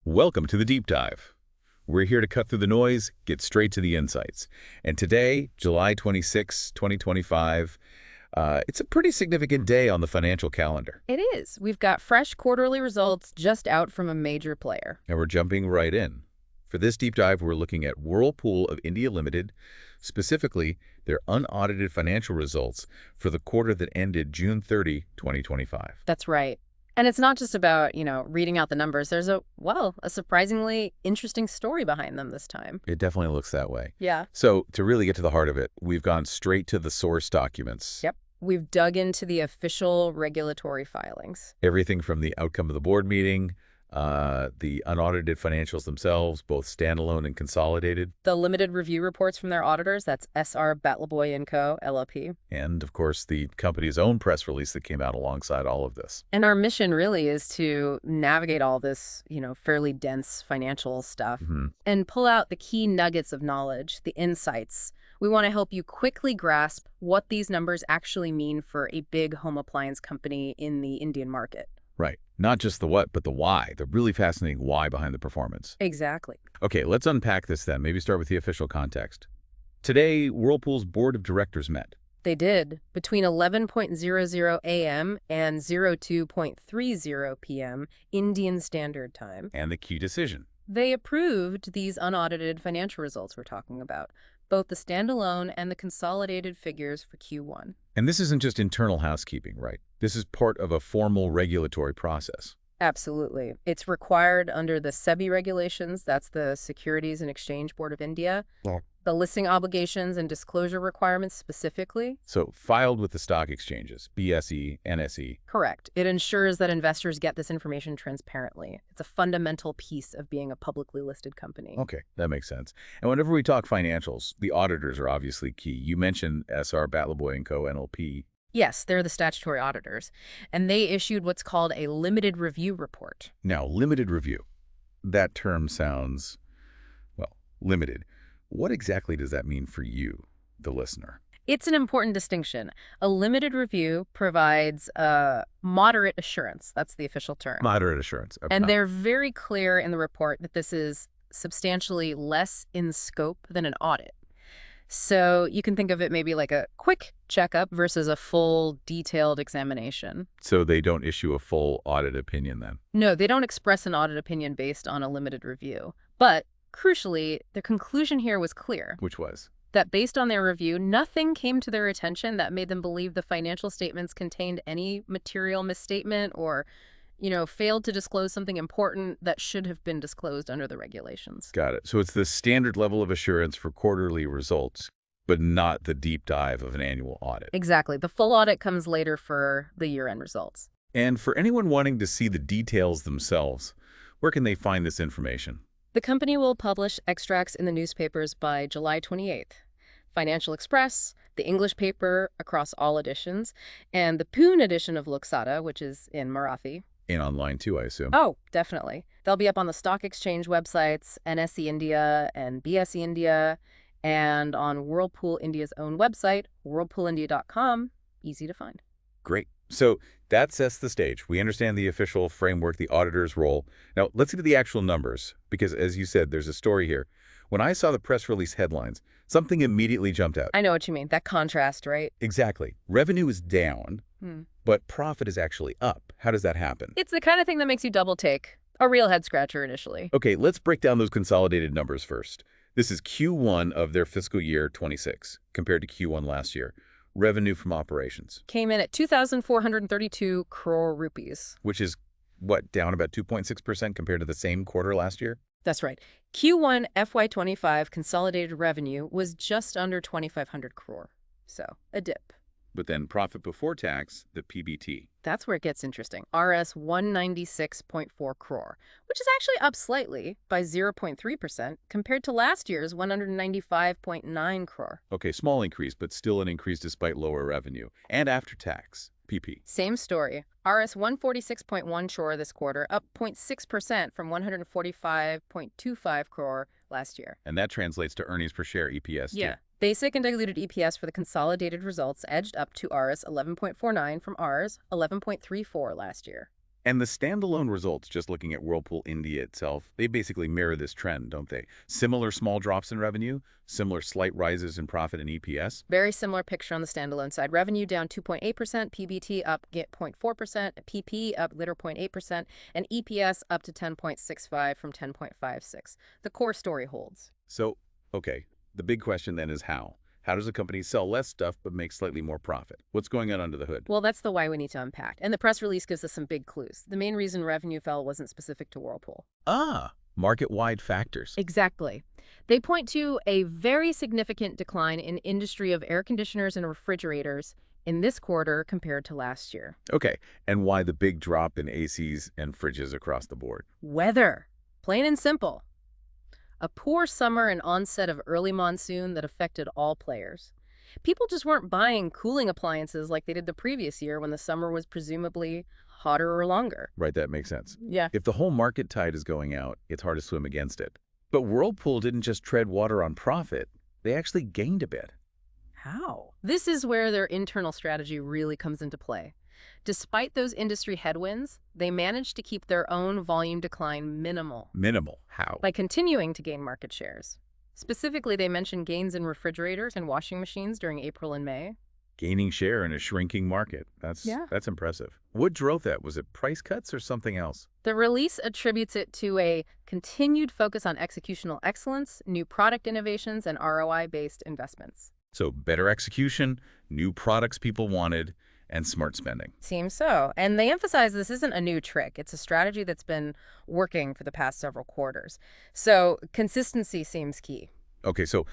Welcome to the Deep Dive. We're here to cut through the noise, get straight to the insights. And today, July 26, 2025, it's a pretty significant day on the financial calendar. It is. We've got fresh quarterly results just out from a major player. And we're jumping right in. For this deep dive, we're looking at Whirlpool of India Limited, specifically their unaudited financial results for the quarter that ended June 30, 2025. That's right. And it's not just about, reading out the numbers. There's a surprisingly interesting story behind them this time. It definitely looks that way. Yeah. So to really get to the heart of it, we've gone straight to the source documents. Yep. We've dug into the official regulatory filings. Everything from the outcome of the board meeting, the unaudited financials themselves, both standalone and consolidated. The limited review reports from their auditors, that's S.R. Batlaboy & Co., LLP. And, of course, the company's own press release that came out alongside all of this. And our mission really is to navigate all this, fairly dense financial stuff and pull out the key nuggets of knowledge, the insights. We want to help you quickly grasp what these numbers actually mean for a big home appliance company in the Indian market. Right. Not just the what, but the why, the really fascinating why behind the performance. Exactly. Okay, let's unpack this then. Maybe start with the official context. Today, Whirlpool's board of directors met. They did. Between 11:00 a.m. and 02:30 p.m. Indian Standard Time. And the key decision. They approved these unaudited financial results we're talking about, both the standalone and the consolidated figures for Q1. And this isn't just internal housekeeping, right? This is part of a formal regulatory process. Absolutely. It's required under the SEBI regulations, that's the Securities and Exchange Board of India, the listing obligations and disclosure requirements specifically. So filed with the stock exchanges, BSE, NSE. Correct. It ensures that investors get this information transparently. It's a fundamental piece of being a publicly listed company. Okay, that makes sense. And whenever we talk financials, the auditors are obviously key. You mentioned S.R. Batlaboy & Co., NLP. Yes, they're the statutory auditors, and they issued what's called a limited review report. Now, limited review. That term sounds, well, limited. What exactly does that mean for you, the listener? It's an important distinction. A limited review provides moderate assurance. That's the official term. Moderate assurance. Okay. And they're very clear in the report that this is substantially less in scope than an audit. So you can think of it maybe like a quick checkup versus a full, detailed examination. So they don't issue a full audit opinion then? No, they don't express an audit opinion based on a limited review. But crucially, the conclusion here was clear. Which was? That based on their review, nothing came to their attention that made them believe the financial statements contained any material misstatement or, failed to disclose something important that should have been disclosed under the regulations. Got it. So it's the standard level of assurance for quarterly results, but not the deep dive of an annual audit. Exactly. The full audit comes later for the year-end results. And for anyone wanting to see the details themselves, where can they find this information? The company will publish extracts in the newspapers by July 28th. Financial Express, the English paper across all editions, and the Pune edition of Loksata, which is in Marathi. And online too, I assume. Oh, definitely. They'll be up on the stock exchange websites, NSE India and BSE India, and on Whirlpool India's own website, whirlpoolindia.com. Easy to find. Great. So that sets the stage. We understand the official framework, the auditor's role. Now, let's get to the actual numbers, because as you said, there's a story here. When I saw the press release headlines, something immediately jumped out. I know what you mean. That contrast, right? Exactly. Revenue is down, but profit is actually up. How does that happen? It's the kind of thing that makes you double take. A real head scratcher initially. Okay, let's break down those consolidated numbers first. This is Q1 of their fiscal year 26 compared to Q1 last year. Revenue from operations came in at 2,432 crore rupees. Which is, what, down about 2.6% compared to the same quarter last year? That's right. Q1 FY25 consolidated revenue was just under 2,500 crore. So, a dip. But then profit before tax, the PBT. That's where it gets interesting. RS 196.4 crore, which is actually up slightly by 0.3% compared to last year's 195.9 crore. Okay, small increase, but still an increase despite lower revenue. And after tax, PP. Same story. RS 146.1 crore this quarter, up 0.6% from 145.25 crore last year. And that translates to earnings per share, EPS, Yeah. too. Basic and diluted EPS for the consolidated results edged up to Rs 11.49 from Rs 11.34 last year. And the standalone results, just looking at Whirlpool India itself, they basically mirror this trend, don't they? Similar small drops in revenue, similar slight rises in profit and EPS. Very similar picture on the standalone side. Revenue down 2.8%, PBT up 0.4%, PP up 0.8%, and EPS up to 10.65 from 10.56. The core story holds. So, okay, the big question then is how? How does a company sell less stuff but make slightly more profit? What's going on under the hood? Well, that's the why we need to unpack. And the press release gives us some big clues. The main reason revenue fell wasn't specific to Whirlpool. Market-wide factors. Exactly. They point to a very significant decline in industry of air conditioners and refrigerators in this quarter compared to last year. Okay, and why the big drop in ACs and fridges across the board? Weather. Plain and simple. A poor summer and onset of early monsoon that affected all players. People just weren't buying cooling appliances like they did the previous year when the summer was presumably hotter or longer. Right, that makes sense. Yeah. If the whole market tide is going out, it's hard to swim against it. But Whirlpool didn't just tread water on profit. They actually gained a bit. How? This is where their internal strategy really comes into play. Despite those industry headwinds, they managed to keep their own volume decline minimal Minimal. How? by continuing to gain market shares. Specifically, they mentioned gains in refrigerators and washing machines during April and May. Gaining share in a shrinking market. That's impressive. What drove that? Was it price cuts or something else? The release attributes it to a continued focus on executional excellence, new product innovations, and ROI-based investments. So better execution, new products people wanted, and smart spending. Seems so. And they emphasize this isn't a new trick. It's a strategy that's been working for the past several quarters. So consistency seems key. Okay, so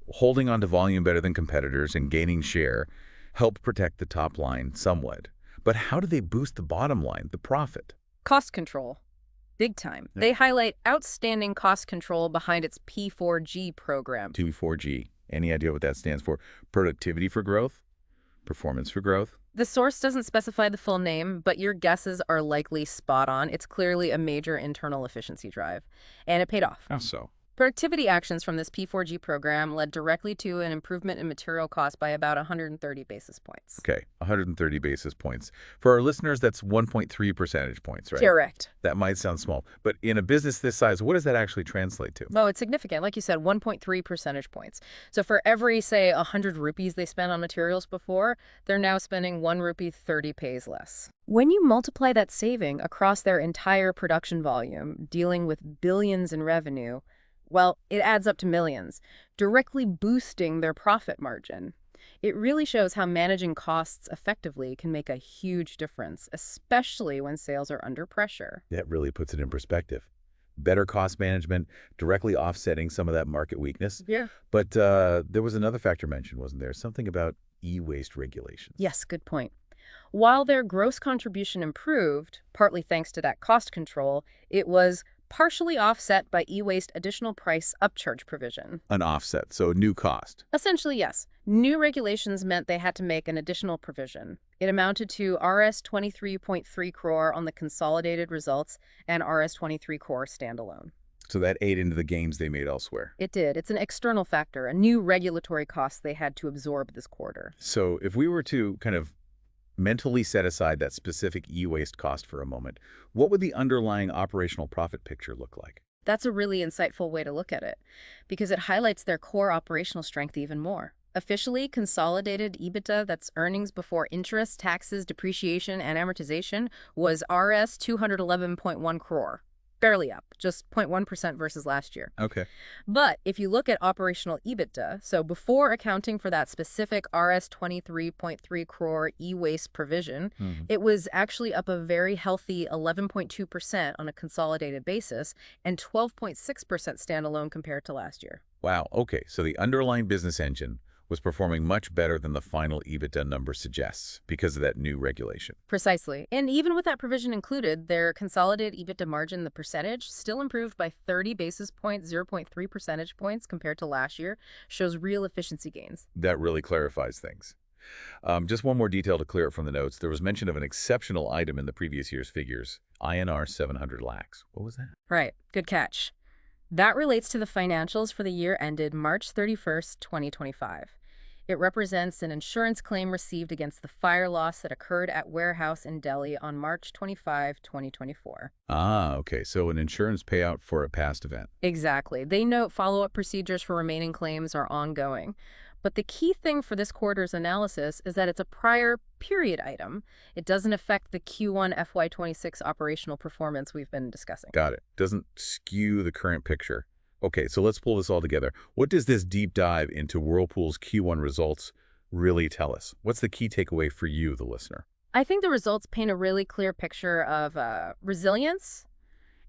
holding on to volume better than competitors and gaining share helped protect the top line somewhat. But how do they boost the bottom line, the profit? Cost control. Big time. Yeah. They highlight outstanding cost control behind its P4G program. P4G. Any idea what that stands for? Productivity for growth? Performance for growth? The source doesn't specify the full name, but your guesses are likely spot on. It's clearly a major internal efficiency drive. And it paid off. How so? Productivity actions from this P4G program led directly to an improvement in material costs by about 130 basis points. Okay, 130 basis points. For our listeners, that's 1.3 percentage points, right? Correct. That might sound small, but in a business this size, what does that actually translate to? Oh, it's significant. Like you said, 1.3 percentage points. So for every, say, 100 rupees they spent on materials before, they're now spending 1 rupee 30 pays less. When you multiply that saving across their entire production volume, dealing with billions in revenue, well, it adds up to millions, directly boosting their profit margin. It really shows how managing costs effectively can make a huge difference, especially when sales are under pressure. That really puts it in perspective. Better cost management, directly offsetting some of that market weakness. Yeah. But there was another factor mentioned, wasn't there? Something about e-waste regulations. Yes, good point. While their gross contribution improved, partly thanks to that cost control, it was partially offset by e-waste additional price upcharge provision. An offset, so a new cost. Essentially, yes. New regulations meant they had to make an additional provision. It amounted to Rs 23.3 crore on the consolidated results and Rs 23 crore standalone. So that ate into the gains they made elsewhere. It did. It's an external factor, a new regulatory cost they had to absorb this quarter. So if we were to kind of mentally set aside that specific e-waste cost for a moment, what would the underlying operational profit picture look like? That's a really insightful way to look at it, because it highlights their core operational strength even more. Officially, consolidated EBITDA, that's earnings before interest, taxes, depreciation, and amortization, was Rs 211.1 crore. Barely up, just 0.1% versus last year. Okay. But if you look at operational EBITDA, so before accounting for that specific Rs 23.3 crore e-waste provision, it was actually up a very healthy 11.2% on a consolidated basis and 12.6% standalone compared to last year. Wow. Okay. So the underlying business engine was performing much better than the final EBITDA number suggests because of that new regulation. Precisely. And even with that provision included, their consolidated EBITDA margin, the percentage, still improved by 30 basis points, 0.3 percentage points compared to last year, shows real efficiency gains. That really clarifies things. Just one more detail to clear up from the notes. There was mention of an exceptional item in the previous year's figures, INR 700 lakhs. What was that? Right. Good catch. That relates to the financials for the year ended March 31st, 2025. It represents an insurance claim received against the fire loss that occurred at warehouse in Delhi on March 25, 2024. Ah, okay. So an insurance payout for a past event. Exactly. They note follow-up procedures for remaining claims are ongoing. But the key thing for this quarter's analysis is that it's a prior period item. It doesn't affect the Q1 FY26 operational performance we've been discussing. Got it. Doesn't skew the current picture. Okay, so let's pull this all together. What does this deep dive into Whirlpool's Q1 results really tell us? What's the key takeaway for you, the listener? I think the results paint a really clear picture of resilience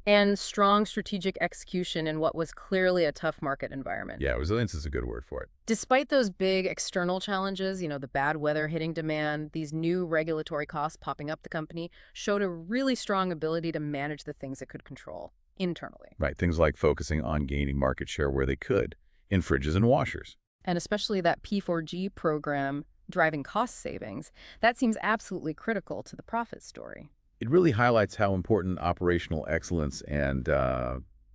and strong strategic execution in what was clearly a tough market environment. Yeah, resilience is a good word for it. Despite those big external challenges, the bad weather hitting demand, these new regulatory costs popping up the company, showed a really strong ability to manage the things it could control internally. Right, things like focusing on gaining market share where they could, in fridges and washers. And especially that P4G program driving cost savings, that seems absolutely critical to the profit story. It really highlights how important operational excellence and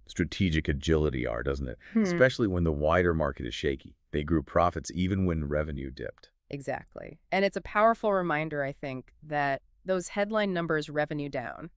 strategic agility are, doesn't it? Especially when the wider market is shaky. They grew profits even when revenue dipped. Exactly. And it's a powerful reminder, I think, that those headline numbers revenue down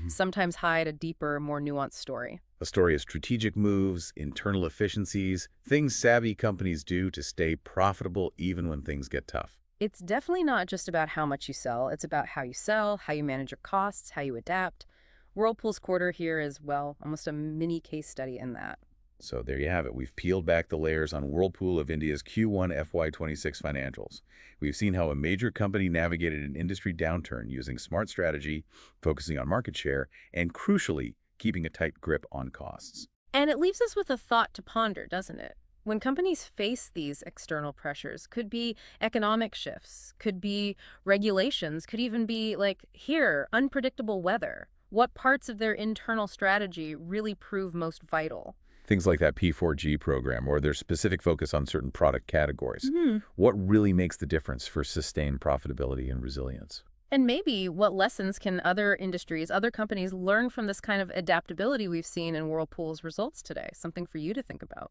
sometimes hide a deeper, more nuanced story. A story of strategic moves, internal efficiencies, things savvy companies do to stay profitable even when things get tough. It's definitely not just about how much you sell. It's about how you sell, how you manage your costs, how you adapt. Whirlpool's quarter here is, well, almost a mini case study in that. So there you have it. We've peeled back the layers on Whirlpool of India's Q1 FY26 financials. We've seen how a major company navigated an industry downturn using smart strategy, focusing on market share, and crucially, keeping a tight grip on costs. And it leaves us with a thought to ponder, doesn't it? When companies face these external pressures, could be economic shifts, could be regulations, could even be unpredictable weather. What parts of their internal strategy really prove most vital? Things like that P4G program or their specific focus on certain product categories. What really makes the difference for sustained profitability and resilience? And maybe what lessons can other industries, other companies learn from this kind of adaptability we've seen in Whirlpool's results today? Something for you to think about.